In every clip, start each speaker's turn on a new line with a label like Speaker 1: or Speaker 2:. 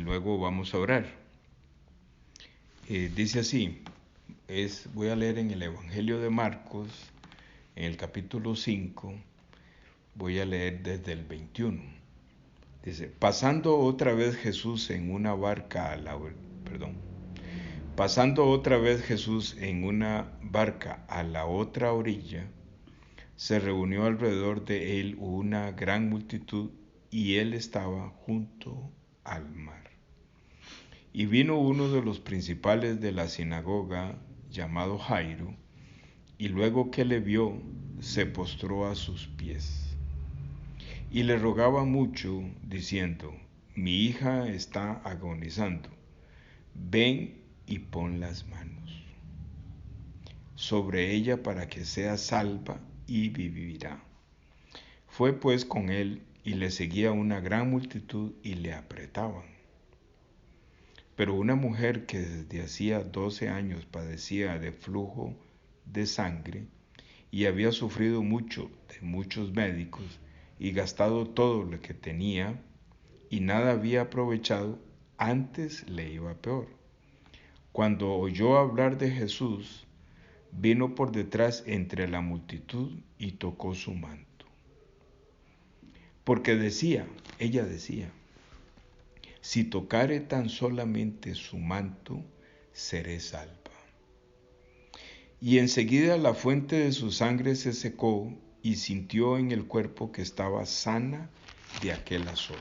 Speaker 1: luego vamos a orar. Dice así, voy a leer en el Evangelio de Marcos, en el capítulo 5, voy a leer desde el 21. Dice, pasando otra vez Jesús en una barca a la otra orilla, se reunió alrededor de él una gran multitud y él estaba junto al mar. Y vino uno de los principales de la sinagoga, llamado Jairo, y luego que le vio, se postró a sus pies. Y le rogaba mucho, diciendo, mi hija está agonizando, ven y pon las manos sobre ella para que sea salva y vivirá. Fue pues con él y le seguía una gran multitud y le apretaban. Pero una mujer que desde hacía 12 años padecía de flujo de sangre y había sufrido mucho de muchos médicos y gastado todo lo que tenía y nada había aprovechado, antes le iba peor. Cuando oyó hablar de Jesús, vino por detrás entre la multitud y tocó su manto. Porque ella decía, si tocare tan solamente su manto, seré salva. Y enseguida la fuente de su sangre se secó y sintió en el cuerpo que estaba sana de aquel azote.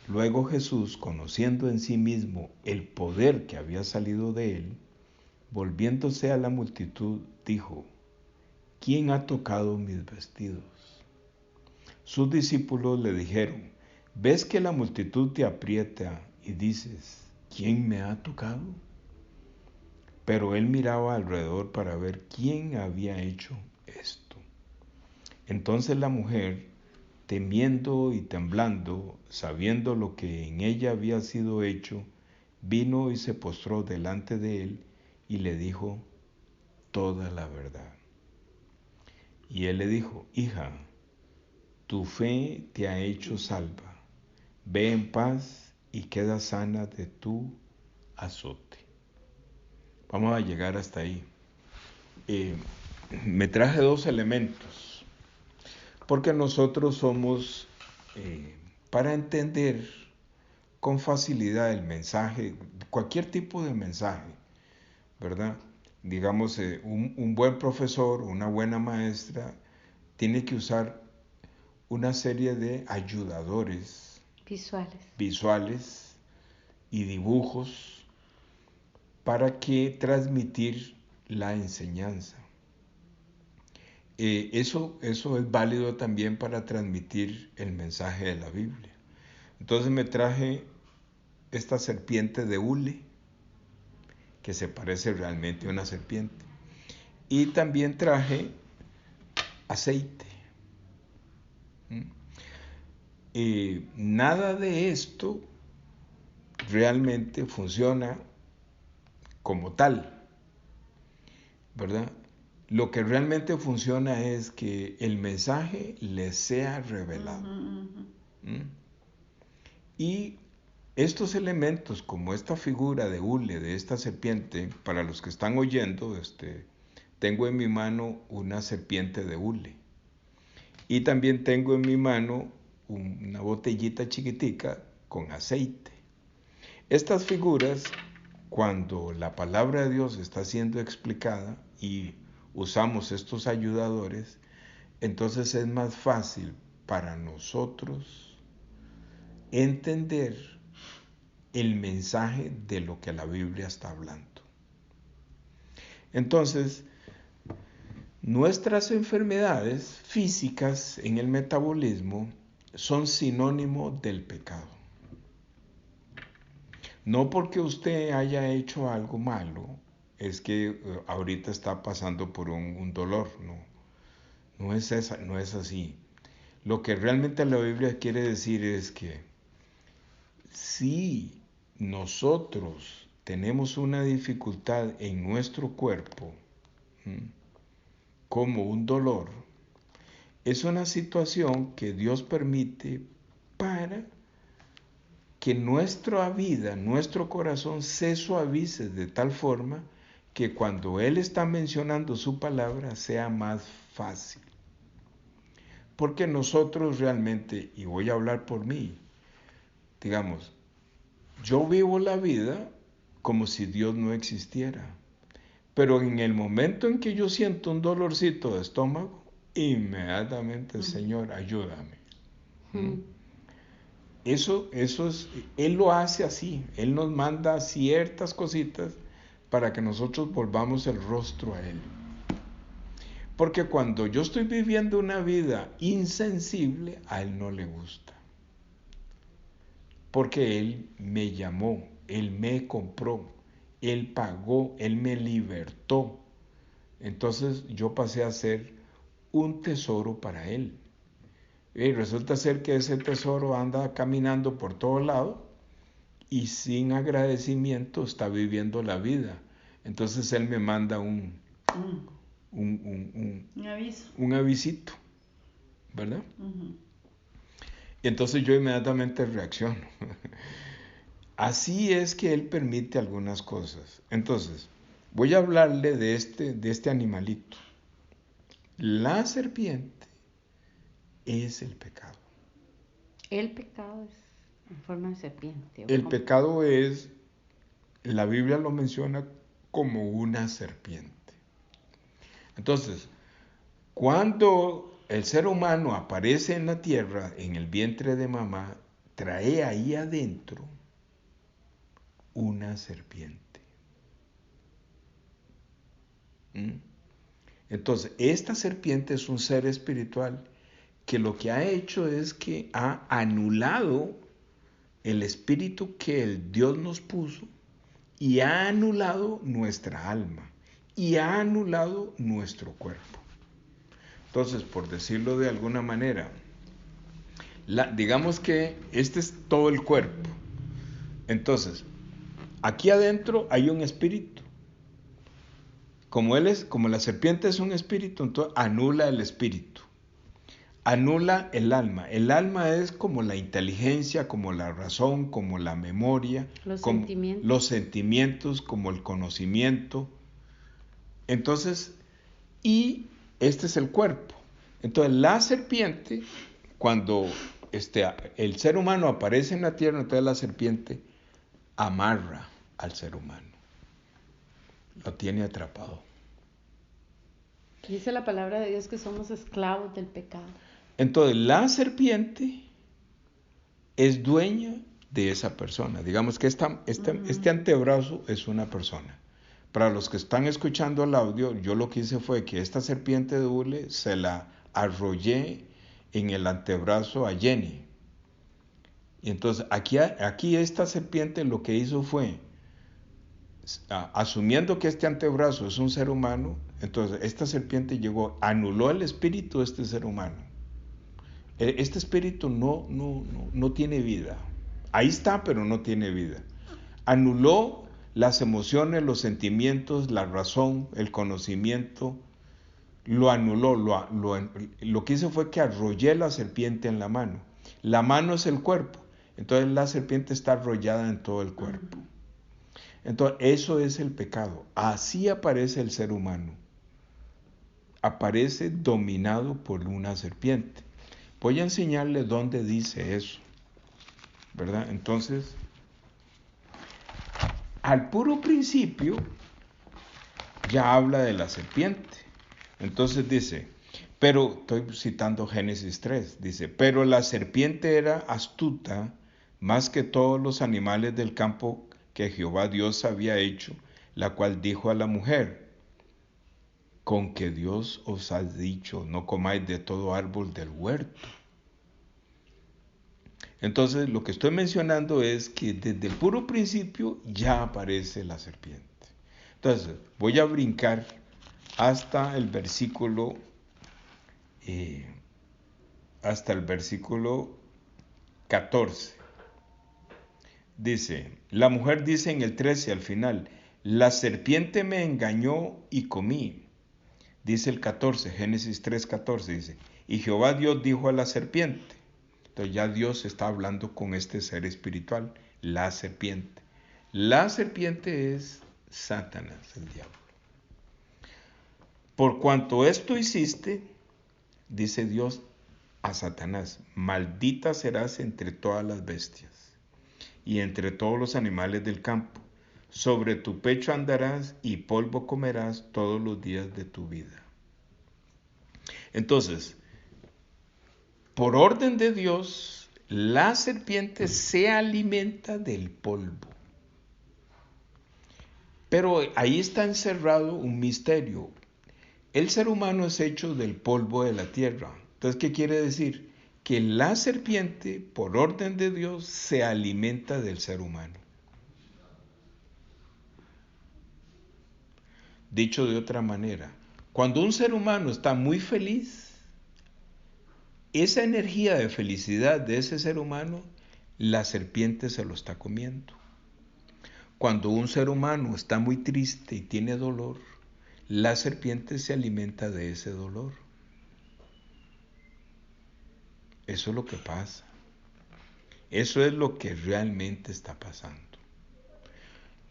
Speaker 1: Luego Jesús, conociendo en sí mismo el poder que había salido de él, volviéndose a la multitud, dijo, ¿quién ha tocado mis vestidos? Sus discípulos le dijeron, ¿ves que la multitud te aprieta y dices, ¿quién me ha tocado? Pero él miraba alrededor para ver quién había hecho esto. Entonces la mujer, temiendo y temblando, sabiendo lo que en ella había sido hecho, vino y se postró delante de él y le dijo toda la verdad. Y él le dijo, hija, tu fe te ha hecho salva. Ve en paz y queda sana de tu azote. Vamos a llegar hasta ahí. Me traje 2 elementos, porque nosotros somos, para entender con facilidad el mensaje, cualquier tipo de mensaje, ¿verdad? Digamos, un buen profesor, una buena maestra, tiene que usar una serie de ayudadores visuales y dibujos para que transmitir la enseñanza. Eso es válido también para transmitir el mensaje de la Biblia. Entonces me traje esta serpiente de hule, que se parece realmente a una serpiente. Y también traje aceite. Nada de esto realmente funciona como tal, ¿verdad? Lo que realmente funciona es que el mensaje les sea revelado. Y estos elementos, como esta figura de hule, de esta serpiente, para los que están oyendo, tengo en mi mano una serpiente de hule. Y también tengo en mi mano una botellita chiquitica con aceite. Estas figuras, cuando la palabra de Dios está siendo explicada y usamos estos ayudadores, entonces es más fácil para nosotros entender el mensaje de lo que la Biblia está hablando. Entonces, nuestras enfermedades físicas en el metabolismo son sinónimo del pecado. No porque usted haya hecho algo malo, es que ahorita está pasando por un dolor, no es así. Lo que realmente la Biblia quiere decir es que si nosotros tenemos una dificultad en nuestro cuerpo, como un dolor, es una situación que Dios permite para que nuestra vida, nuestro corazón se suavice de tal forma que cuando Él está mencionando su palabra sea más fácil. Porque nosotros realmente, y voy a hablar por mí, digamos, yo vivo la vida como si Dios no existiera. Pero en el momento en que yo siento un dolorcito de estómago, inmediatamente, Señor, ayúdame. Eso es, Él lo hace así. Él nos manda ciertas cositas para que nosotros volvamos el rostro a Él. Porque cuando yo estoy viviendo una vida insensible, a Él no le gusta. Porque Él me llamó, Él me compró, Él pagó, Él me libertó. Entonces yo pasé a ser un tesoro para Él. Y resulta ser que ese tesoro anda caminando por todo lado y sin agradecimiento está viviendo la vida. Entonces Él me manda un
Speaker 2: aviso.
Speaker 1: Un avisito, ¿verdad? Y entonces yo inmediatamente reacciono. Así es que Él permite algunas cosas. Entonces, voy a hablarle de este animalito. La serpiente es el pecado.
Speaker 2: El pecado es en forma de serpiente.
Speaker 1: El pecado es, la Biblia lo menciona como una serpiente. Entonces, cuando el ser humano aparece en la tierra, en el vientre de mamá, trae ahí adentro una serpiente. Entonces, esta serpiente es un ser espiritual que lo que ha hecho es que ha anulado el espíritu que el Dios nos puso y ha anulado nuestra alma y ha anulado nuestro cuerpo. Entonces, por decirlo de alguna manera, digamos que este es todo el cuerpo. Entonces, aquí adentro hay un espíritu. Como la serpiente es un espíritu, entonces anula el espíritu. Anula el alma. El alma es como la inteligencia, como la razón, como la memoria, como los sentimientos, como el conocimiento. Entonces, y este es el cuerpo. Entonces, la serpiente, cuando el ser humano aparece en la tierra, entonces la serpiente amarra al ser humano. Lo tiene atrapado.
Speaker 2: Dice la palabra de Dios que somos esclavos del pecado.
Speaker 1: Entonces, la serpiente es dueña de esa persona. Digamos que este antebrazo es una persona. Para los que están escuchando el audio, yo lo que hice fue que esta serpiente de hule se la arrollé en el antebrazo a Jenny. Y entonces aquí esta serpiente lo que hizo fue, asumiendo que este antebrazo es un ser humano, entonces esta serpiente anuló el espíritu de este ser humano. Este espíritu no tiene vida. Ahí está, pero no tiene vida. Anuló las emociones, los sentimientos, la razón, el conocimiento. Lo anuló. Lo que hizo fue que arrollé la serpiente en la mano. La mano es el cuerpo. Entonces la serpiente está arrollada en todo el cuerpo. Entonces eso es el pecado. Así aparece el ser humano. Aparece dominado por una serpiente. Voy a enseñarle dónde dice eso, ¿verdad? Entonces, al puro principio ya habla de la serpiente. Entonces dice, pero estoy citando Génesis 3, dice, pero la serpiente era astuta más que todos los animales del campo que Jehová Dios había hecho, la cual dijo a la mujer, con que Dios os ha dicho, no comáis de todo árbol del huerto. Entonces, lo que estoy mencionando es que desde el puro principio ya aparece la serpiente. Entonces, voy a brincar hasta el versículo 14. Dice, la mujer dice en el 13 al final, la serpiente me engañó y comí. Dice el 14, Génesis 3:14 dice, y Jehová Dios dijo a la serpiente, Entonces ya Dios está hablando con este ser espiritual, la serpiente. La serpiente es Satanás, el diablo. Por cuanto esto hiciste, dice Dios a Satanás, maldita serás entre todas las bestias y entre todos los animales del campo. Sobre tu pecho andarás y polvo comerás todos los días de tu vida. Entonces, por orden de Dios, la serpiente se alimenta del polvo. Pero ahí está encerrado un misterio. El ser humano es hecho del polvo de la tierra. Entonces, ¿qué quiere decir? Que la serpiente, por orden de Dios, se alimenta del ser humano. Dicho de otra manera, cuando un ser humano está muy feliz, esa energía de felicidad de ese ser humano, la serpiente se lo está comiendo. Cuando un ser humano está muy triste y tiene dolor, la serpiente se alimenta de ese dolor. Eso es lo que pasa. Eso es lo que realmente está pasando.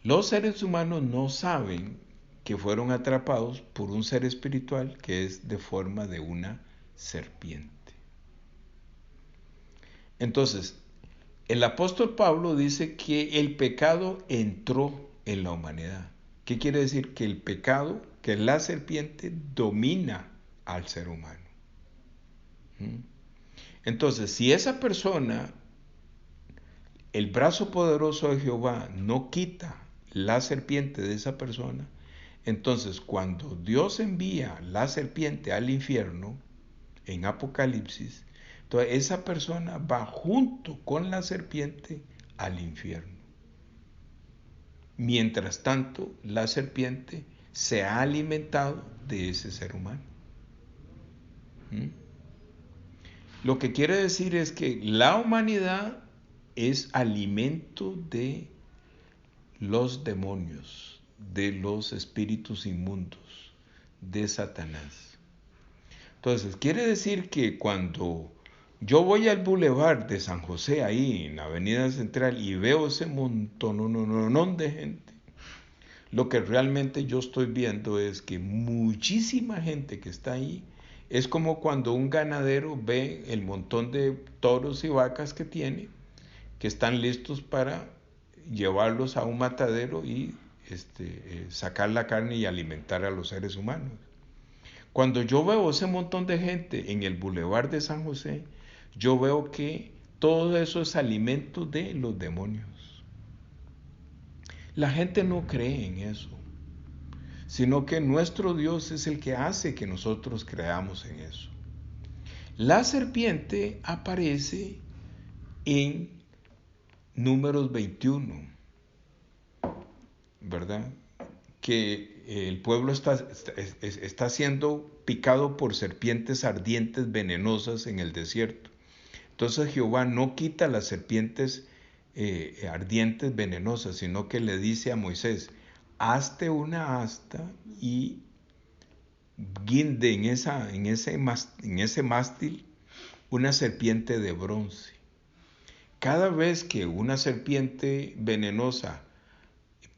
Speaker 1: Los seres humanos no saben que fueron atrapados por un ser espiritual que es de forma de una serpiente. Entonces, el apóstol Pablo dice que el pecado entró en la humanidad. ¿Qué quiere decir? Que el pecado, que la serpiente domina al ser humano. Entonces, si esa persona, el brazo poderoso de Jehová, no quita la serpiente de esa persona, entonces cuando Dios envía la serpiente al infierno, en Apocalipsis, entonces esa persona va junto con la serpiente al infierno. Mientras tanto, la serpiente se ha alimentado de ese ser humano. Lo que quiere decir es que la humanidad es alimento de los demonios, de los espíritus inmundos, de Satanás. Entonces, quiere decir que cuando yo voy al bulevar de San José, ahí en la Avenida Central, y veo ese montón de gente, lo que realmente yo estoy viendo es que muchísima gente que está ahí, es como cuando un ganadero ve el montón de toros y vacas que tiene, que están listos para llevarlos a un matadero y sacar la carne y alimentar a los seres humanos. Cuando yo veo ese montón de gente en el Boulevard de San José, yo veo que todo eso es alimento de los demonios. La gente no cree en eso, sino que nuestro Dios es el que hace que nosotros creamos en eso. La serpiente aparece en Números 21, ¿verdad? Que el pueblo está siendo picado por serpientes ardientes venenosas en el desierto. Entonces Jehová no quita las serpientes ardientes venenosas, sino que le dice a Moisés, hazte una asta y guinde en ese mástil una serpiente de bronce. Cada vez que una serpiente venenosa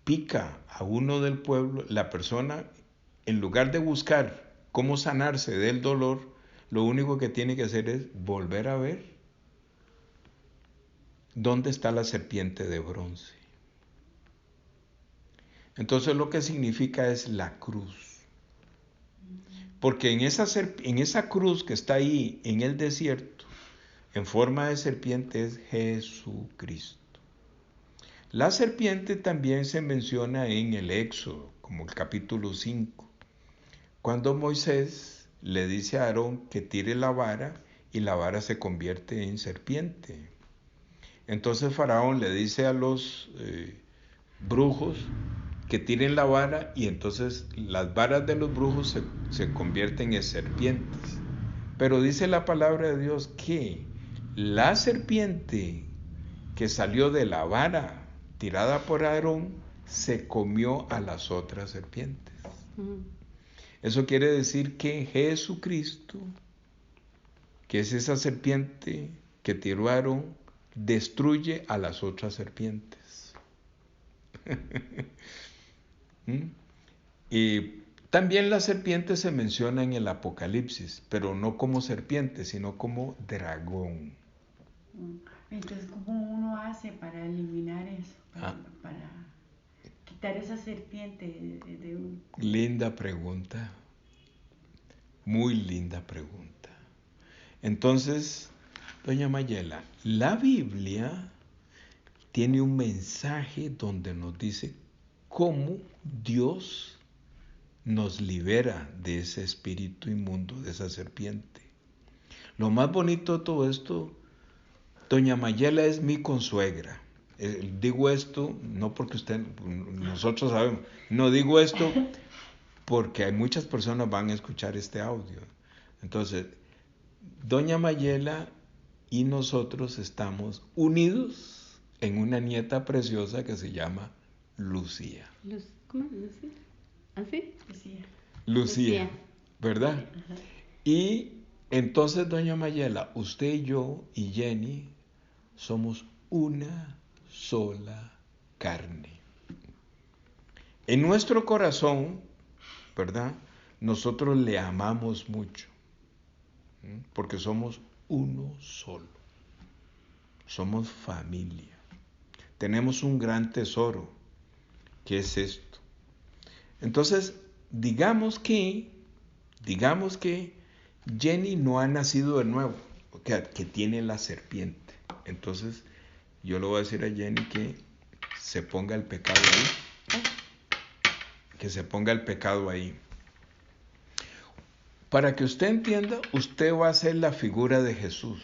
Speaker 1: pica a uno del pueblo, la persona, en lugar de buscar cómo sanarse del dolor, lo único que tiene que hacer es volver a ver dónde está la serpiente de bronce. Entonces lo que significa es la cruz. Porque en esa cruz que está ahí en el desierto, en forma de serpiente, es Jesucristo. La serpiente también se menciona en el Éxodo, como el capítulo 5, cuando Moisés le dice a Aarón que tire la vara y la vara se convierte en serpiente. Entonces Faraón le dice a los brujos que tiren la vara y entonces las varas de los brujos se convierten en serpientes. Pero dice la palabra de Dios que la serpiente que salió de la vara tirada por Aarón se comió a las otras serpientes. Eso quiere decir que Jesucristo, que es esa serpiente que tiraron destruye a las otras serpientes. ¿Mm? Y también las serpientes se mencionan en el Apocalipsis, pero no como serpiente, sino como dragón.
Speaker 3: Entonces, ¿cómo uno hace para eliminar eso? Para quitar esa serpiente de uno.
Speaker 1: Linda pregunta. Muy linda pregunta. Entonces, doña Mayela, la Biblia tiene un mensaje donde nos dice cómo Dios nos libera de ese espíritu inmundo, de esa serpiente. Lo más bonito de todo esto, doña Mayela es mi consuegra. Digo esto no porque nosotros sabemos, no digo esto porque hay muchas personas van a escuchar este audio. Entonces, doña Mayela y nosotros estamos unidos en una nieta preciosa que se llama Lucía.
Speaker 2: ¿Cómo? ¿Lucía? ¿Así?
Speaker 1: Lucía, ¿verdad?
Speaker 2: Ajá.
Speaker 1: Y entonces, doña Mayela, usted y yo y Jenny somos una sola carne. En nuestro corazón, ¿verdad? Nosotros le amamos mucho, porque somos uno solo. Somos familia. Tenemos un gran tesoro, que es esto. Entonces, digamos que Jenny no ha nacido de nuevo, que tiene la serpiente. Entonces, yo le voy a decir a Jenny que se ponga el pecado ahí. Que se ponga el pecado ahí. Para que usted entienda, usted va a ser la figura de Jesús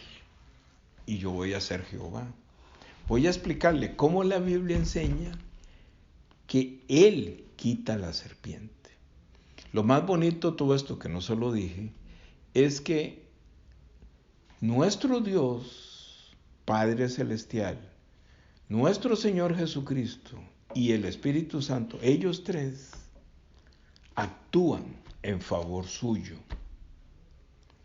Speaker 1: y yo voy a ser Jehová. Voy a explicarle cómo la Biblia enseña que Él quita la serpiente. Lo más bonito de todo esto, que no se lo dije, es que nuestro Dios, Padre Celestial, nuestro Señor Jesucristo y el Espíritu Santo, ellos tres actúan en favor suyo.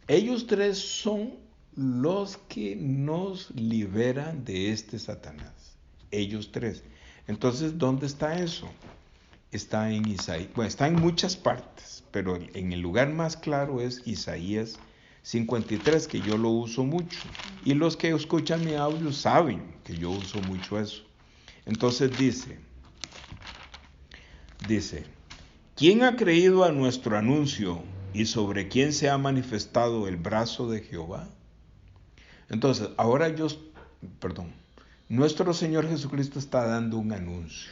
Speaker 1: Ellos tres son los que nos liberan de este Satanás. Ellos tres. Entonces, ¿dónde está eso? Está en Isaías. Bueno, está en muchas partes, pero en el lugar más claro es Isaías 53, que yo lo uso mucho. Y los que escuchan mi audio saben que yo uso mucho eso. Entonces dice, ¿quién ha creído a nuestro anuncio y sobre quién se ha manifestado el brazo de Jehová? Entonces, nuestro Señor Jesucristo está dando un anuncio.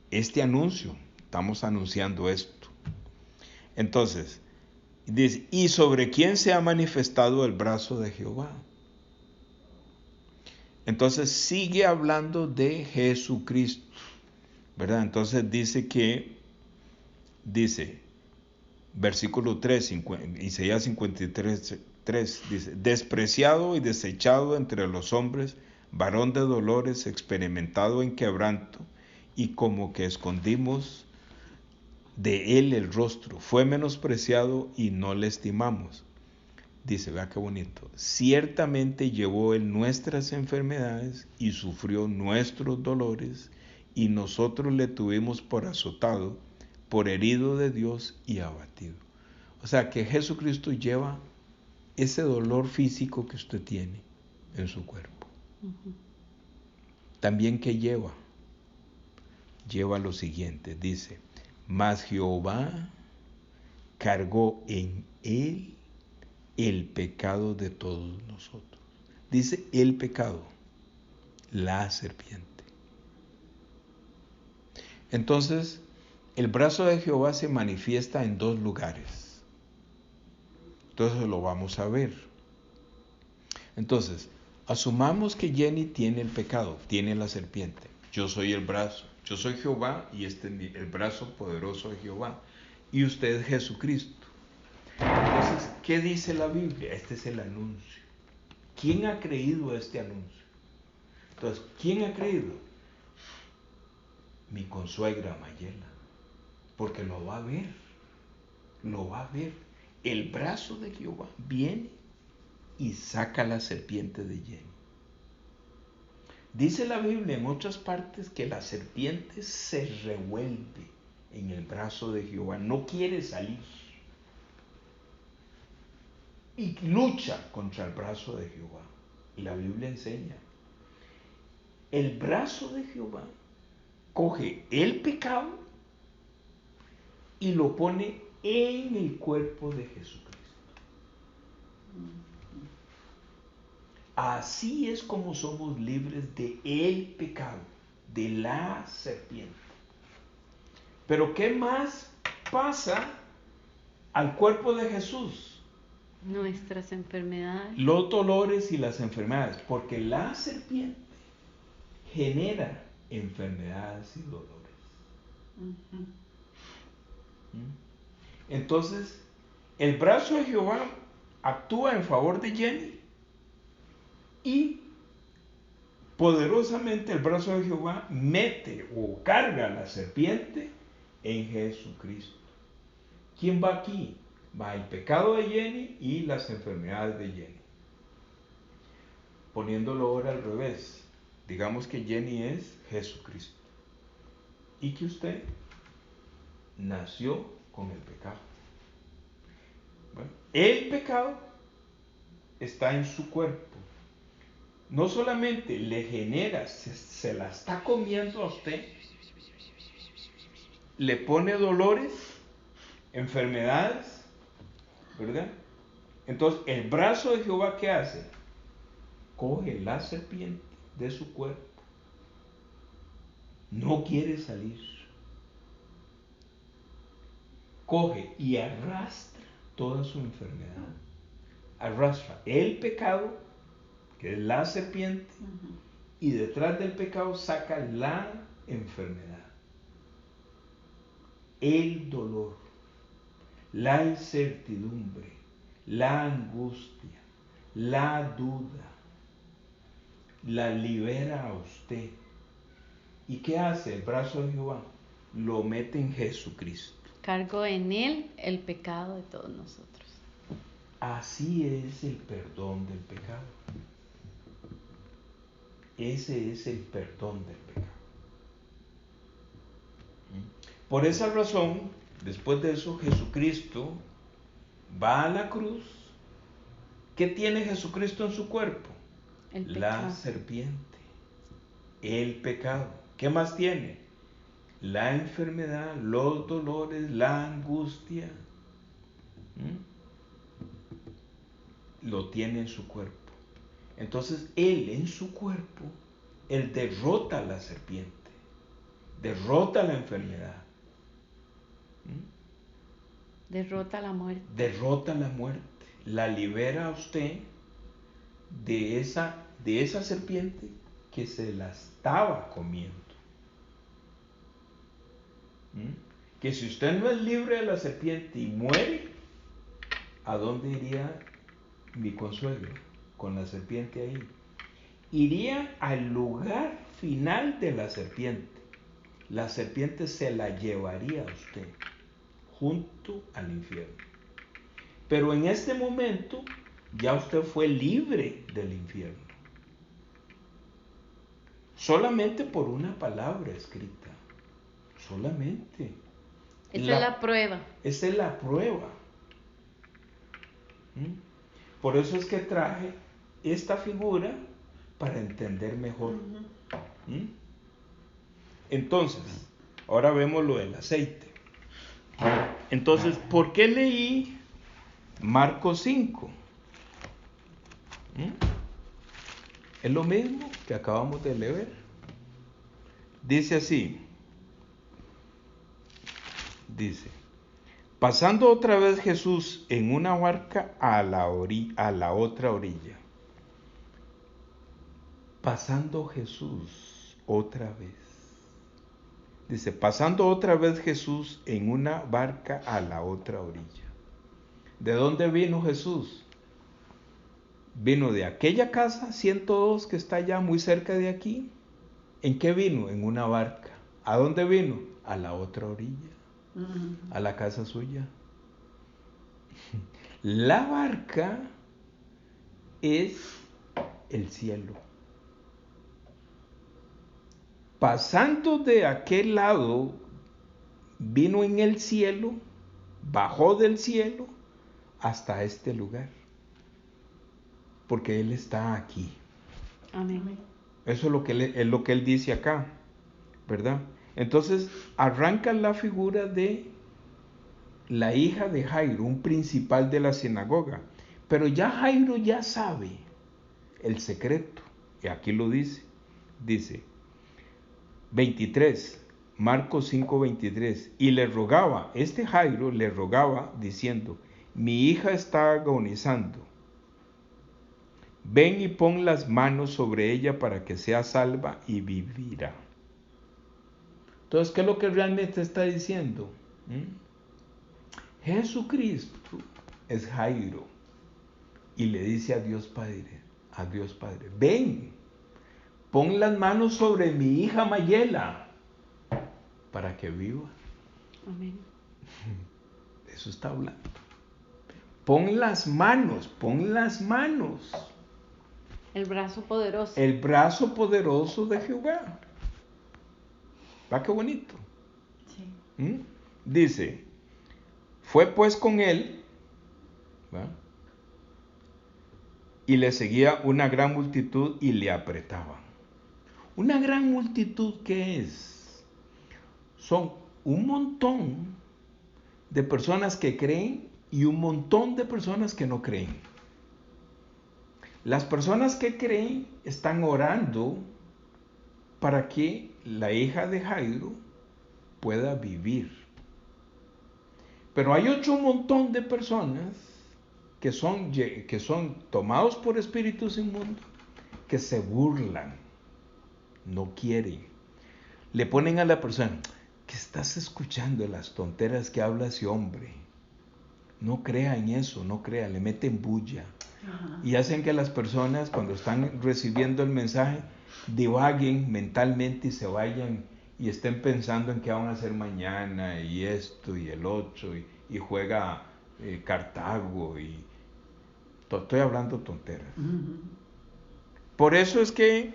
Speaker 1: Este anuncio, estamos anunciando esto. Entonces, dice, ¿y sobre quién se ha manifestado el brazo de Jehová? Entonces, sigue hablando de Jesucristo, ¿verdad? Entonces dice, versículo 3, Isaías 53, 3, dice, despreciado y desechado entre los hombres, varón de dolores, experimentado en quebranto, y como que escondimos de él el rostro, fue menospreciado y no le estimamos. Dice, vea qué bonito, ciertamente llevó él nuestras enfermedades y sufrió nuestros dolores, y nosotros le tuvimos por azotado, por herido de Dios y abatido. O sea que Jesucristo lleva ese dolor físico que usted tiene en su cuerpo. Uh-huh. También que lleva lo siguiente, dice, mas Jehová cargó en él el pecado de todos nosotros. Dice el pecado, la serpiente. Entonces, el brazo de Jehová se manifiesta en dos lugares. Entonces lo vamos a ver. Entonces, asumamos que Jenny tiene el pecado, tiene la serpiente. Yo soy el brazo, yo soy Jehová y este es el brazo poderoso de Jehová. Y usted es Jesucristo. Entonces, ¿qué dice la Biblia? Este es el anuncio. ¿Quién ha creído a este anuncio? Entonces, ¿quién ha creído? Mi consuegra Mayela. Porque lo va a ver. Lo va a ver. El brazo de Jehová viene y saca la serpiente de Jenny. Dice la Biblia en otras partes que la serpiente se revuelve en el brazo de Jehová, no quiere salir y lucha contra el brazo de Jehová. Y la Biblia enseña, el brazo de Jehová coge el pecado y lo pone en el cuerpo de Jesucristo. Así es como somos libres de el pecado, de la serpiente. Pero ¿qué más pasa al cuerpo de Jesús?
Speaker 2: Nuestras enfermedades.
Speaker 1: Los dolores y las enfermedades, porque la serpiente genera enfermedades y dolores. Entonces, el brazo de Jehová actúa en favor de Jenny y poderosamente el brazo de Jehová mete o carga a la serpiente en Jesucristo. ¿Quién va aquí? Va el pecado de Jenny y las enfermedades de Jenny. Poniéndolo ahora al revés, digamos que Jenny es Jesucristo y que usted nació con el pecado. Bueno, el pecado está en su cuerpo. No solamente le genera, se la está comiendo a usted, le pone dolores, enfermedades, ¿verdad? Entonces, el brazo de Jehová, ¿qué hace? Coge la serpiente de su cuerpo. No quiere salir. Coge y arrastra toda su enfermedad. Arrastra el pecado, que es la serpiente, y detrás del pecado saca la enfermedad, el dolor, la incertidumbre, la angustia, la duda. La libera a usted. ¿Y qué hace el brazo de Jehová? Lo mete en Jesucristo.
Speaker 2: Cargo en él el pecado de todos nosotros.
Speaker 1: Así es el perdón del pecado. Ese es el perdón del pecado. Por esa razón, después de eso, Jesucristo va a la cruz. ¿Qué tiene Jesucristo en su cuerpo? La serpiente, el pecado. ¿Qué más tiene? La enfermedad, los dolores, la angustia. Lo tiene en su cuerpo. Entonces, Él en su cuerpo, Él derrota a la serpiente, derrota la enfermedad.
Speaker 2: Derrota la muerte.
Speaker 1: Derrota la muerte. La libera a usted de esa serpiente que se la estaba comiendo. Que si usted no es libre de la serpiente y muere, ¿a dónde iría mi consuelo con la serpiente ahí? Iría al lugar final de la serpiente. La serpiente se la llevaría a usted junto al infierno. Pero en este momento ya usted fue libre del infierno. Solamente por una palabra escrita. Solamente.
Speaker 2: Esa es la prueba.
Speaker 1: Esa es la prueba. Por eso es que traje esta figura para entender mejor. Entonces, ahora vemos lo del aceite. Entonces, ¿por qué leí Marcos 5? Es lo mismo que acabamos de leer. Dice así. Dice, pasando otra vez Jesús en una barca a la otra orilla. Pasando Jesús otra vez. Dice, pasando otra vez Jesús en una barca a la otra orilla. ¿De dónde vino Jesús? Vino de aquella casa 102 que está allá muy cerca de aquí. ¿En qué vino? En una barca. ¿A dónde vino? A la otra orilla. A la casa suya. La barca es el cielo. Pasando de aquel lado, vino en el cielo, bajó del cielo hasta este lugar. Porque Él está aquí.
Speaker 2: Amén.
Speaker 1: Eso es lo que Él dice acá, ¿verdad? Entonces, arranca la figura de la hija de Jairo, un principal de la sinagoga. Pero ya Jairo ya sabe el secreto. Y aquí lo dice. Dice, 23, Marcos 5:23. Y le rogaba, este Jairo le rogaba diciendo, mi hija está agonizando. Ven y pon las manos sobre ella para que sea salva y vivirá. Entonces, ¿qué es lo que realmente está diciendo? Jesucristo es Jairo y le dice a Dios Padre, ven, pon las manos sobre mi hija Mayela para que viva.
Speaker 2: Amén.
Speaker 1: Eso está hablando. Pon las manos.
Speaker 2: El brazo poderoso.
Speaker 1: El brazo poderoso de Jehová. ¿Va qué bonito?
Speaker 3: Sí.
Speaker 1: Dice, fue pues con él, ¿va? Y le seguía una gran multitud y le apretaban. Una gran multitud, ¿qué es? Son un montón de personas que creen y un montón de personas que no creen. Las personas que creen están orando para que la hija de Jairo pueda vivir. Pero hay otro montón de personas que son tomados por espíritus inmundos, que se burlan, no quieren. Le ponen a la persona, ¿qué estás escuchando? Las tonteras que habla ese hombre. No crea en eso, no crea, le meten bulla.
Speaker 3: Ajá.
Speaker 1: Y hacen que las personas, cuando están recibiendo el mensaje, divaguen mentalmente y se vayan y estén pensando en qué van a hacer mañana y esto y el otro y juega Cartago y estoy hablando tonteras. Por eso es que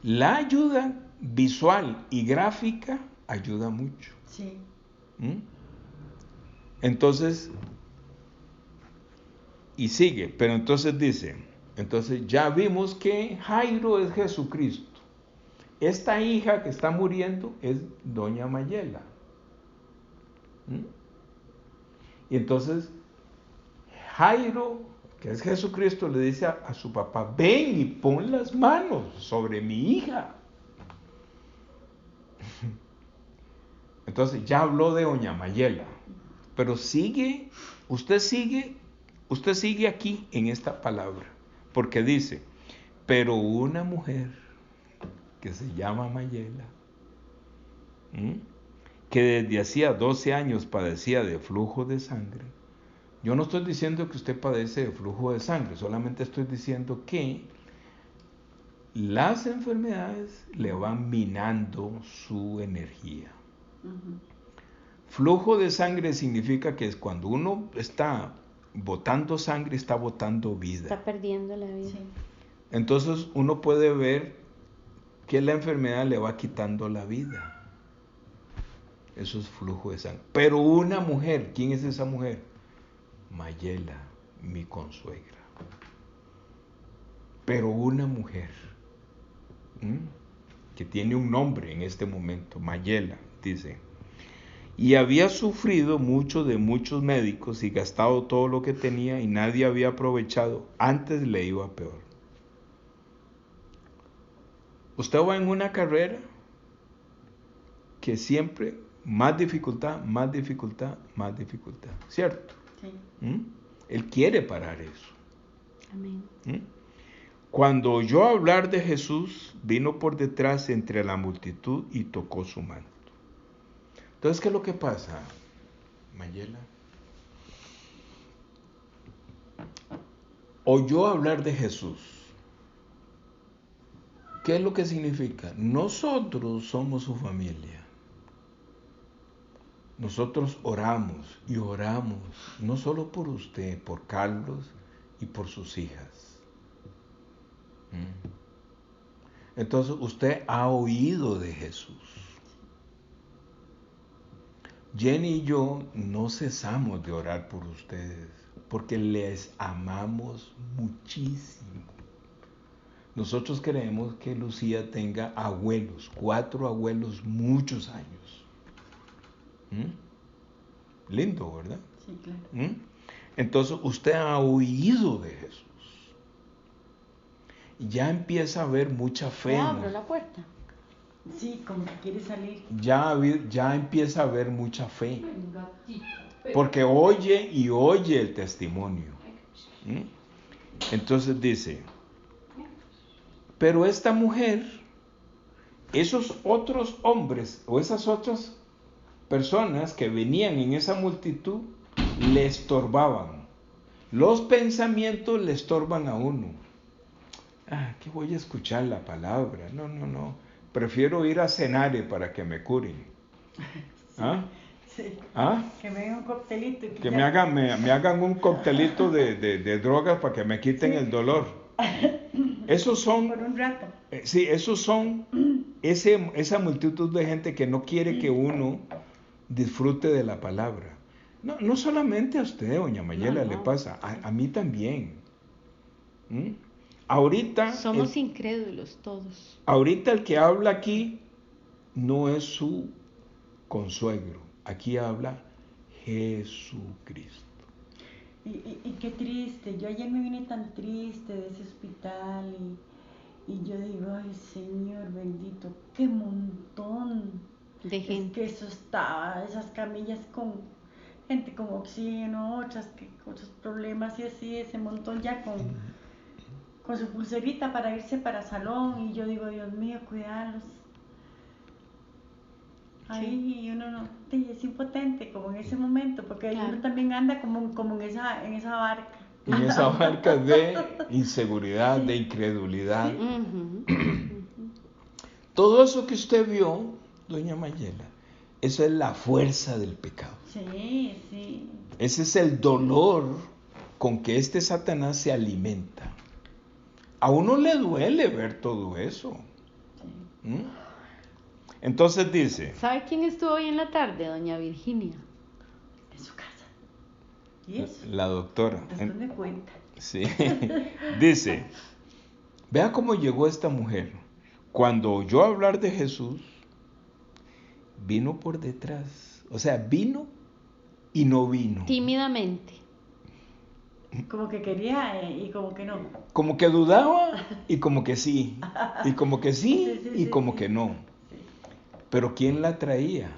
Speaker 1: la ayuda visual y gráfica ayuda mucho.
Speaker 3: Sí.
Speaker 1: Entonces, y sigue, pero entonces dice, entonces ya vimos que Jairo es Jesucristo. Esta hija que está muriendo es doña Mayela. Y entonces Jairo, que es Jesucristo, le dice a su papá, ven y pon las manos sobre mi hija. Entonces ya habló de doña Mayela, pero usted sigue aquí en esta palabra, porque dice, pero una mujer que se llama Mayela, que desde hacía 12 años padecía de flujo de sangre. Yo no estoy diciendo que usted padece de flujo de sangre, solamente estoy diciendo que las enfermedades le van minando su energía. Flujo de sangre significa que es cuando uno está botando sangre, está botando vida.
Speaker 2: Está perdiendo la vida.
Speaker 3: Sí.
Speaker 1: Entonces uno puede ver que la enfermedad le va quitando la vida. Eso es flujo de sangre. Pero una mujer, ¿quién es esa mujer? Mayela, mi consuegra. Pero una mujer que tiene un nombre en este momento, Mayela, dice, y había sufrido mucho de muchos médicos y gastado todo lo que tenía y nadie había aprovechado, antes le iba peor. Usted va en una carrera que siempre más dificultad, ¿cierto?
Speaker 3: Sí.
Speaker 1: Él quiere parar eso.
Speaker 2: Amén.
Speaker 1: Cuando oyó hablar de Jesús, vino por detrás entre la multitud y tocó su manto. Entonces, ¿qué es lo que pasa, Mayela? Oyó hablar de Jesús. ¿Qué es lo que significa? Nosotros somos su familia. Nosotros oramos y oramos, no solo por usted, por Carlos y por sus hijas. Entonces usted ha oído de Jesús. Jenny y yo no cesamos de orar por ustedes porque les amamos muchísimo. Nosotros queremos que Lucía tenga abuelos, 4 abuelos, muchos años. Lindo, ¿verdad?
Speaker 3: Sí, claro.
Speaker 1: Entonces usted ha oído de Jesús. Ya empieza a haber mucha fe.
Speaker 2: ¿Le abro la puerta?
Speaker 3: Sí, como que quiere salir.
Speaker 1: Ya empieza a haber mucha fe. Porque oye y oye el testimonio. Entonces dice, pero esta mujer, esos otros hombres o esas otras personas que venían en esa multitud, le estorbaban. Los pensamientos le estorban a uno. Que voy a escuchar la palabra. No. Prefiero ir a cenar para que me curen.
Speaker 3: Sí.
Speaker 1: ¿Ah?
Speaker 3: Que me hagan un coctelito.
Speaker 1: Que me hagan un coctelito de drogas para que me quiten el dolor. Esos son...
Speaker 3: Por un rato.
Speaker 1: Sí, esos son esa multitud de gente que no quiere que uno disfrute de la palabra. No solamente a usted, doña Mayela, le pasa, a mí también. Ahorita...
Speaker 2: Somos incrédulos todos.
Speaker 1: Ahorita el que habla aquí no es su consuegro, aquí habla Jesucristo.
Speaker 3: Y qué triste, yo ayer me vine tan triste de ese hospital y yo digo, ay Señor bendito, qué montón
Speaker 2: de gente.
Speaker 3: Es que eso estaba, esas camillas con gente con oxígeno, otras que con otros problemas y así, ese montón ya con su pulserita para irse para salón y yo digo, Dios mío, cuidarlos. Ahí uno no, es impotente como en ese momento, porque claro, uno también anda como en esa barca.
Speaker 1: En esa barca de inseguridad, sí, de incredulidad. Todo eso que usted vio, doña Mayela, eso es la fuerza del pecado.
Speaker 3: Sí, sí.
Speaker 1: Ese es el dolor con que este Satanás se alimenta. A uno le duele ver todo eso. Sí. Entonces dice...
Speaker 2: ¿Sabe quién estuvo hoy en la tarde? Doña Virginia.
Speaker 3: En su casa. ¿Y eso?
Speaker 1: La doctora.
Speaker 3: Después me cuenta.
Speaker 1: Sí. Dice, vea cómo llegó esta mujer. Cuando oyó hablar de Jesús, vino por detrás. O sea, vino y no vino.
Speaker 2: Tímidamente.
Speaker 3: Como que quería y como que no.
Speaker 1: Como que dudaba y como que sí. Y como que sí, sí, y como que no. Pero ¿quién la traía?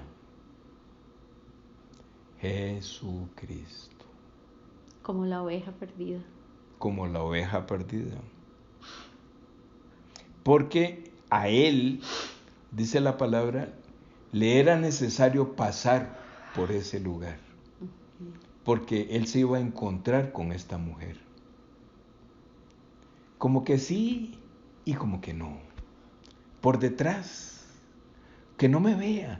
Speaker 1: Jesucristo.
Speaker 2: Como la oveja perdida.
Speaker 1: Como la oveja perdida. Porque a él, dice la palabra, le era necesario pasar por ese lugar. Porque él se iba a encontrar con esta mujer. Como que sí y como que no. Por detrás. Que no me vea.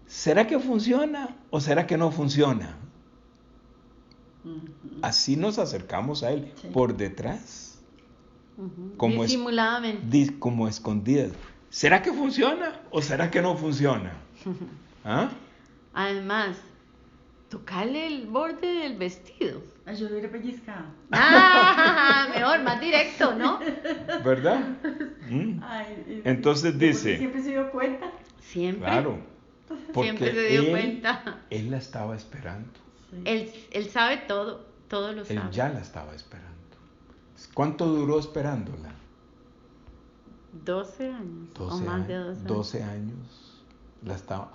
Speaker 1: ¿Será que funciona o será que no funciona? Así nos acercamos a él, sí, por detrás. Como
Speaker 2: disimuladamente.
Speaker 1: Como escondidas. ¿Será que funciona o será que no funciona? ¿Ah?
Speaker 2: Además, tocarle el borde del vestido.
Speaker 3: Ay, yo lo hubiera pellizcado.
Speaker 2: Mejor, más directo, ¿no?
Speaker 1: ¿Verdad?
Speaker 3: Ay,
Speaker 1: entonces dice...
Speaker 3: Siempre se dio cuenta.
Speaker 2: Siempre.
Speaker 1: Claro. Porque
Speaker 2: siempre se dio cuenta.
Speaker 1: Él la estaba esperando.
Speaker 2: Sí. Él sabe todo lo sabe.
Speaker 1: Él ya la estaba esperando. ¿Cuánto duró esperándola?
Speaker 2: 12 años. 12 o más de 12 años.
Speaker 1: 12 años. La estaba,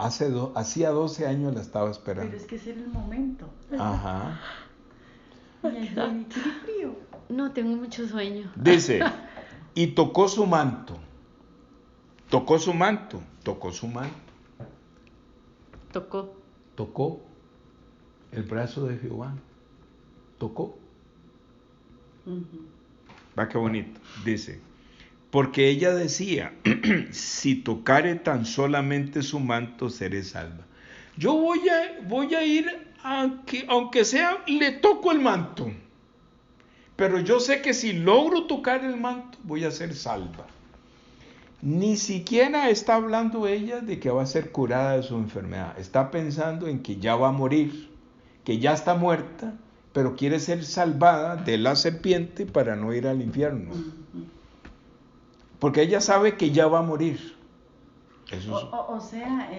Speaker 1: hacía 12 años la estaba esperando.
Speaker 3: Pero es que ese era el momento.
Speaker 1: Ajá.
Speaker 3: ¿Tiene frío?
Speaker 2: No, tengo mucho sueño.
Speaker 1: Dice, y tocó su manto. Tocó su manto. Tocó su manto. Tocó el brazo de Jehová. Tocó. Va, qué bonito. Dice, porque ella decía, si tocare tan solamente su manto, seré salva. Yo voy a ir, aunque sea, le toco el manto. pero yo sé que si logro tocar el manto voy a ser salva. Ni siquiera está hablando ella de que va a ser curada de su enfermedad. Está pensando en que ya va a morir, que ya está muerta, pero quiere ser salvada de la serpiente para no ir al infierno. Porque ella sabe que ya va a morir. Eso es...
Speaker 3: O sea,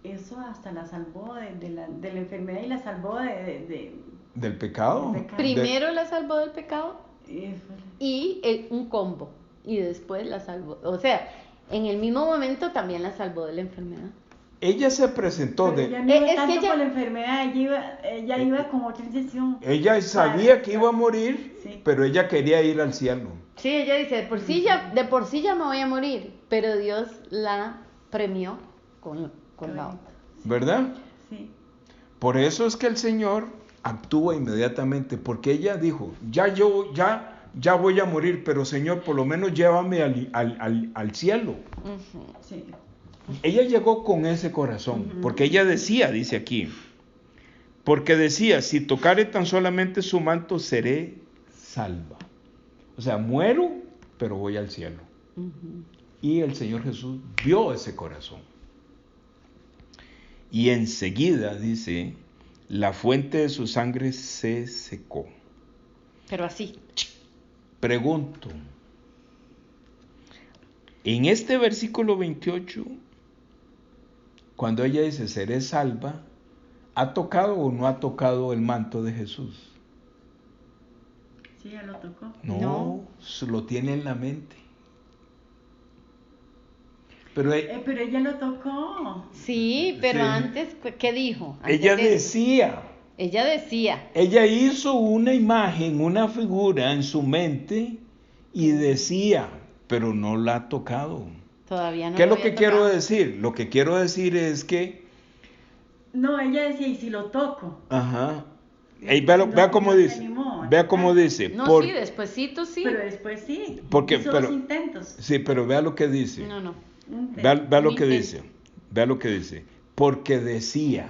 Speaker 3: eso hasta la salvó de la enfermedad y la salvó
Speaker 1: ¿Del pecado?
Speaker 3: del pecado.
Speaker 2: Primero la salvó del pecado
Speaker 3: Eso.
Speaker 2: y un combo. Y después la salvó. O sea, en el mismo momento también la salvó de la enfermedad.
Speaker 1: Ella se presentó
Speaker 3: Pero
Speaker 1: de...
Speaker 3: ella no iba
Speaker 2: Es que
Speaker 3: tanto
Speaker 2: ella-
Speaker 3: por la enfermedad, ella iba con otra intención.
Speaker 1: Ella sabía que iba a morir,
Speaker 3: Sí.
Speaker 1: pero ella quería ir al cielo.
Speaker 2: Sí, ella dice, de por sí ya me voy a morir, pero Dios la premió con la otra.
Speaker 1: ¿Verdad?
Speaker 3: Sí.
Speaker 1: Por eso es que el Señor actúa inmediatamente, porque ella dijo, ya voy a morir, pero Señor, por lo menos llévame al cielo.
Speaker 2: Ujú.
Speaker 3: Sí.
Speaker 1: Ella llegó con ese corazón, porque ella decía, dice aquí, porque decía, si tocare tan solamente su manto, seré salva. O sea, muero, pero voy al cielo.
Speaker 2: Ujú.
Speaker 1: Y el Señor Jesús vio ese corazón. Y enseguida, dice, la fuente de su sangre se secó.
Speaker 2: Pero así.
Speaker 1: Pregunto, en este versículo 28, cuando ella dice, seré salva, ¿ha tocado o no ha tocado el manto de Jesús?
Speaker 3: Sí, ya lo tocó.
Speaker 1: No, lo tiene en la mente. Pero
Speaker 3: Pero ella lo tocó.
Speaker 2: Sí, pero
Speaker 1: Sí.
Speaker 2: antes, ¿qué dijo? Antes
Speaker 1: ella
Speaker 2: de eso.
Speaker 1: decía,
Speaker 2: Ella decía,
Speaker 1: ella hizo una imagen, una figura en su mente y decía, pero no la ha tocado.
Speaker 2: todavía no
Speaker 1: ¿Qué es lo
Speaker 2: había
Speaker 1: que quiero
Speaker 2: tocado.
Speaker 1: decir? Lo que quiero decir es que,
Speaker 3: No, ella decía, ¿y si lo toco?
Speaker 1: ajá,
Speaker 3: No,
Speaker 1: vea cómo
Speaker 3: no se
Speaker 1: dice,
Speaker 3: animó a
Speaker 1: vea cómo
Speaker 3: tocar.
Speaker 1: dice,
Speaker 2: No,
Speaker 1: por-
Speaker 2: sí, despuésito sí.
Speaker 3: Pero después sí.
Speaker 1: Porque-
Speaker 3: hizo
Speaker 1: pero-
Speaker 3: los intentos.
Speaker 1: sí, pero vea lo que dice,
Speaker 2: No.
Speaker 1: vea lo
Speaker 2: Un
Speaker 1: que
Speaker 2: intento.
Speaker 1: dice, vea lo que dice, porque decía,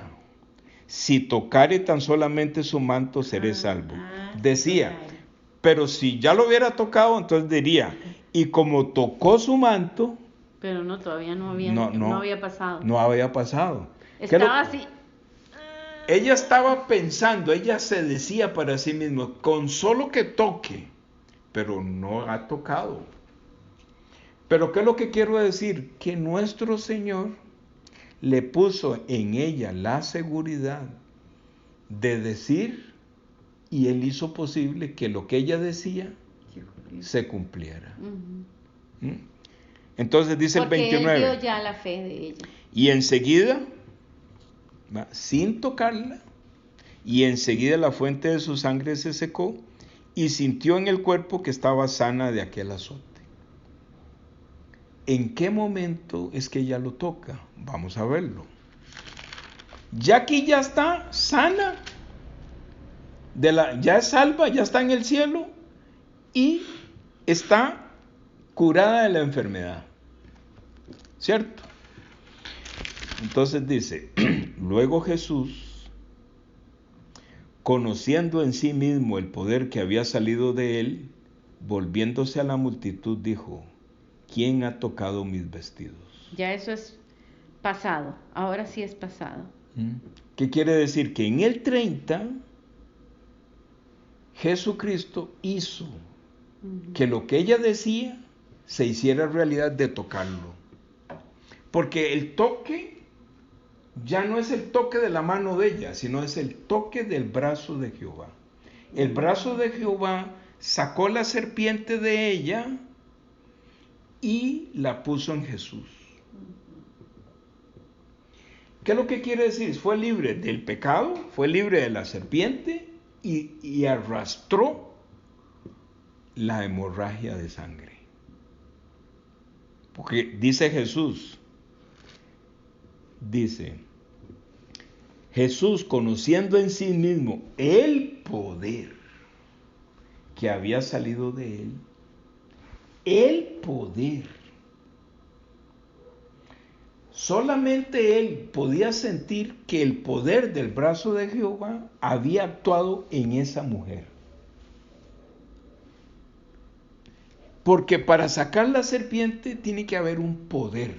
Speaker 1: si tocare tan solamente su manto seré salvo. Decía,
Speaker 3: tocar.
Speaker 1: pero si ya lo hubiera tocado, entonces diría, y como tocó su manto,
Speaker 2: Pero no, todavía no había pasado.
Speaker 1: no había pasado. ¿Qué es lo-
Speaker 2: Estaba así.
Speaker 1: Ella estaba pensando, ella se decía para sí misma, con solo que toque, pero no ha tocado. Pero ¿qué es lo que quiero decir? Que nuestro Señor le puso en ella la seguridad de decir, y Él hizo posible que lo que ella decía
Speaker 3: Sí, cumplió.
Speaker 1: se cumpliera.
Speaker 2: Ujú.
Speaker 1: ¿Mm? Entonces dice
Speaker 2: Porque
Speaker 1: el 29.
Speaker 2: él vio ya la fe de ella.
Speaker 1: Y enseguida, sin tocarla, y enseguida la fuente de su sangre se secó y sintió en el cuerpo que estaba sana de aquel azote. ¿En qué momento es que ella lo toca? Vamos a verlo. Ya que ya está sana, ya es salva, ya está en el cielo y está curada de la enfermedad. ¿Cierto? Entonces dice, luego Jesús, conociendo en sí mismo el poder que había salido de él, volviéndose a la multitud, dijo, ¿quién ha tocado mis vestidos?
Speaker 2: Ya eso es pasado. Ahora sí es pasado.
Speaker 1: ¿Qué quiere decir? Que en el 30, Jesucristo hizo que lo que ella decía se hiciera realidad de tocarlo. Porque el toque ya no es el toque de la mano de ella, sino es el toque del brazo de Jehová. El brazo de Jehová sacó la serpiente de ella y la puso en Jesús. ¿Qué es lo que quiere decir? Fue libre del pecado, fue libre de la serpiente y arrastró la hemorragia de sangre. Porque dice Jesús, Jesús conociendo en sí mismo el poder que había salido de él, el poder. Solamente él podía sentir que el poder del brazo de Jehová había actuado en esa mujer. Porque para sacar la serpiente tiene que haber un poder,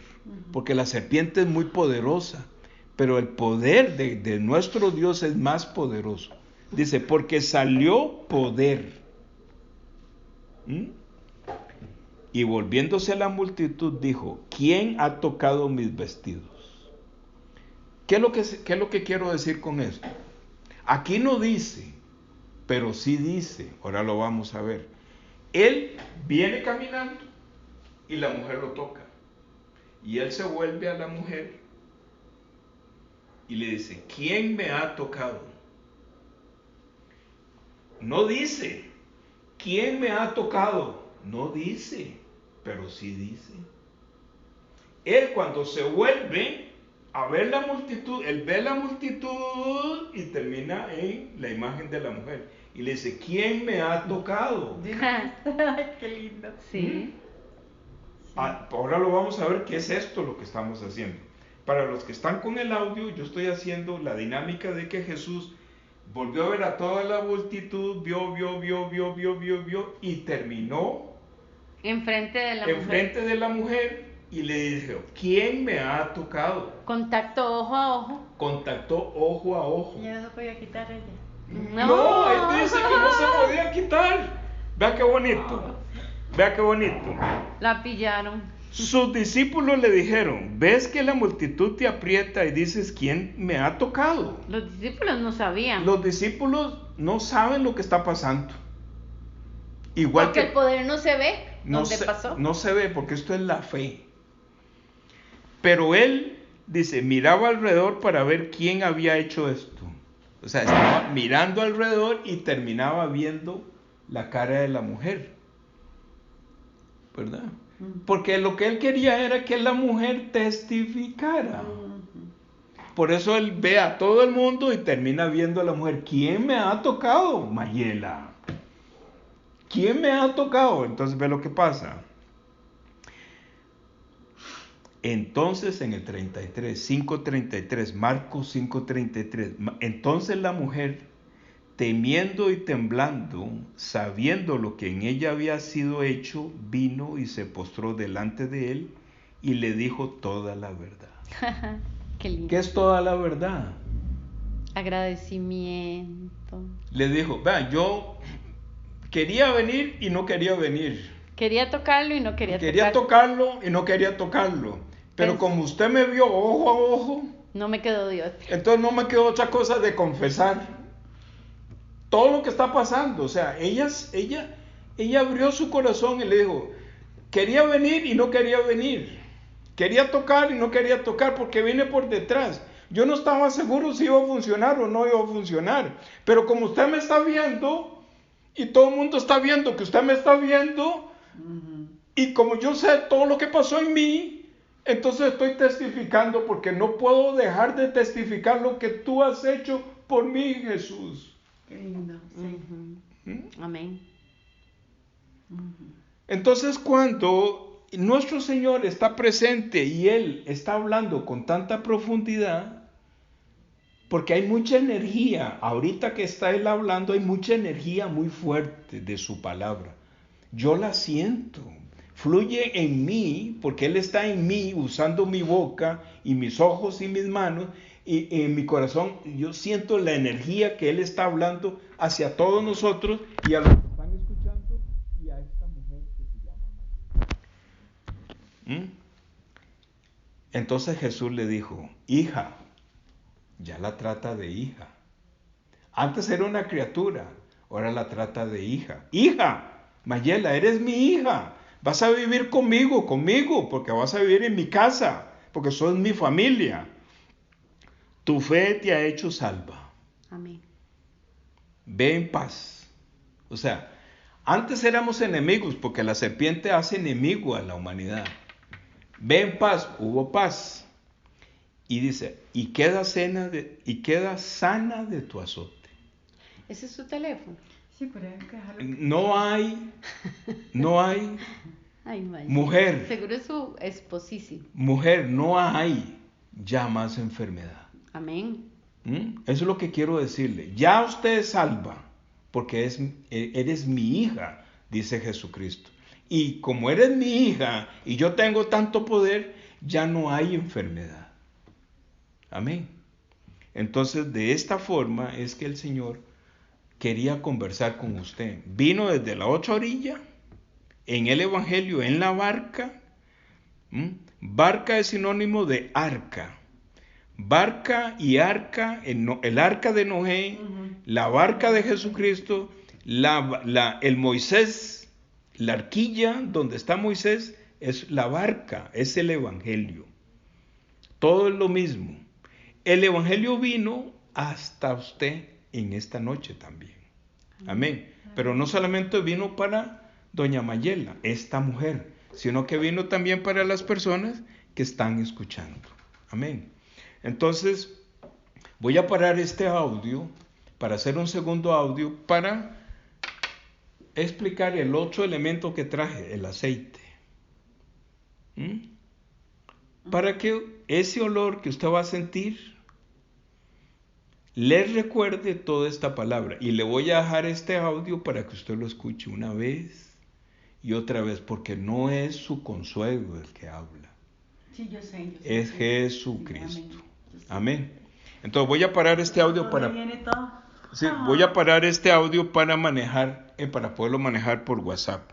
Speaker 1: porque la serpiente es muy poderosa, pero el poder de nuestro Dios es más poderoso. Dice, porque salió poder. Y volviéndose a la multitud dijo, ¿quién ha tocado mis vestidos? ¿Qué es lo que quiero decir con esto? Aquí no dice, pero sí dice, ahora lo vamos a ver. Él viene caminando y la mujer lo toca. Y él se vuelve a la mujer y le dice, ¿quién me ha tocado? No dice, ¿quién me ha tocado? No dice, pero sí dice. Él cuando se vuelve a ver la multitud, él ve la multitud y termina en la imagen de la mujer. Y le dice, ¿quién me ha tocado?
Speaker 3: Ay, qué lindo.
Speaker 2: Sí.
Speaker 1: Ahora lo vamos a ver qué es esto lo que estamos haciendo. Para los que están con el audio, yo estoy haciendo la dinámica de que Jesús volvió a ver a toda la multitud, vio y terminó
Speaker 2: Enfrente de la
Speaker 1: enfrente
Speaker 2: mujer.
Speaker 1: de la mujer y le dijo, ¿quién me ha tocado?
Speaker 2: Contacto ojo a ojo.
Speaker 1: Contactó ojo a ojo.
Speaker 3: Ya no se podía quitar ella.
Speaker 1: No, él dice que no se podía quitar. Vea qué bonito. Vea qué bonito.
Speaker 2: La pillaron.
Speaker 1: Sus discípulos le dijeron, ¿ves que la multitud te aprieta y dices, ¿quién me ha tocado?
Speaker 2: Los discípulos no sabían.
Speaker 1: Los discípulos no saben lo que está pasando. Igual
Speaker 2: Porque
Speaker 1: que
Speaker 2: el poder no se ve.
Speaker 1: no
Speaker 2: ¿Dónde pasó?
Speaker 1: no se ve, porque esto es la fe. Pero él dice, miraba alrededor para ver quién había hecho esto. O sea, estaba mirando alrededor y terminaba viendo la cara de la mujer. ¿Verdad? Porque lo que él quería era que la mujer testificara. Por eso él ve a todo el mundo y termina viendo a la mujer. ¿Quién me ha tocado? Mayela. ¿Quién me ha tocado? Entonces ve lo que pasa. Entonces en el 5:33, Marcos 5:33, entonces la mujer, temiendo y temblando, sabiendo lo que en ella había sido hecho, vino y se postró delante de él y le dijo toda la verdad.
Speaker 2: Qué lindo.
Speaker 1: ¿Qué es toda la verdad?
Speaker 2: Agradecimiento.
Speaker 1: Le dijo, vean, yo quería venir y no quería venir.
Speaker 2: Quería tocarlo y no quería
Speaker 1: tocarlo y no quería tocarlo. Pero como usted me vio ojo a ojo,
Speaker 2: no me quedó Dios.
Speaker 1: Entonces no me quedó otra cosa de confesar todo lo que está pasando. O sea, ella abrió su corazón y le dijo, quería venir y no quería venir. Quería tocar y no quería tocar porque vine por detrás. Yo no estaba seguro si iba a funcionar o no iba a funcionar. Pero como usted me está viendo y todo el mundo está viendo que usted me está viendo, y como yo sé todo lo que pasó en mí, entonces estoy testificando porque no puedo dejar de testificar lo que tú has hecho por mí, Jesús.
Speaker 3: Qué lindo, sí.
Speaker 2: Amén.
Speaker 1: Entonces cuando nuestro Señor está presente y Él está hablando con tanta profundidad, porque hay mucha energía, ahorita que está Él hablando hay mucha energía muy fuerte de su palabra. Yo la siento. Fluye en mí, porque Él está en mí, usando mi boca y mis ojos y mis manos, y en mi corazón yo siento la energía que Él está hablando hacia todos nosotros y a los que están escuchando y a esta mujer que se llama María. Entonces Jesús le dijo, hija, ya la trata de hija. Antes era una criatura, ahora la trata de hija. Hija, Mayela, eres mi hija. Vas a vivir conmigo, porque vas a vivir en mi casa, porque sos mi familia. Tu fe te ha hecho salva.
Speaker 2: Amén.
Speaker 1: Ve en paz. O sea, antes éramos enemigos, porque la serpiente hace enemigo a la humanidad. Ve en paz, hubo paz. Y dice, y queda sana de tu azote.
Speaker 2: ¿Ese es su teléfono?
Speaker 3: Sí, pero hay que dejarlo.
Speaker 1: No hay.
Speaker 2: Ay, Maya.
Speaker 1: Mujer.
Speaker 2: Seguro es su esposísimo.
Speaker 1: Mujer, no hay ya más enfermedad.
Speaker 2: Amén.
Speaker 1: Eso es lo que quiero decirle. Ya usted es salva, porque eres mi hija, dice Jesucristo. y como eres mi hija y yo tengo tanto poder, ya no hay enfermedad. Amén. Entonces, de esta forma es que el Señor quería conversar con usted. Vino desde la otra orilla, en el Evangelio, en la barca. Barca es sinónimo de arca. Barca y arca, el arca de Noé, la barca de Jesucristo, el Moisés, la arquilla donde está Moisés, es la barca, es el Evangelio. Todo es lo mismo. El Evangelio vino hasta usted en esta noche también. Amén. Pero no solamente vino para doña Mayela, esta mujer, sino que vino también para las personas que están escuchando. Amén. Entonces, voy a parar este audio para hacer un segundo audio para explicar el otro elemento que traje, el aceite. Para que ese olor que usted va a sentir le recuerde toda esta palabra. Y le voy a dejar este audio para que usted lo escuche una vez y otra vez, porque no es su consuelo el que habla.
Speaker 3: Sí, yo sé.
Speaker 1: Es Jesucristo. Amén. Entonces voy a parar este audio para... Sí, voy a parar este audio para manejar, para poderlo manejar por WhatsApp.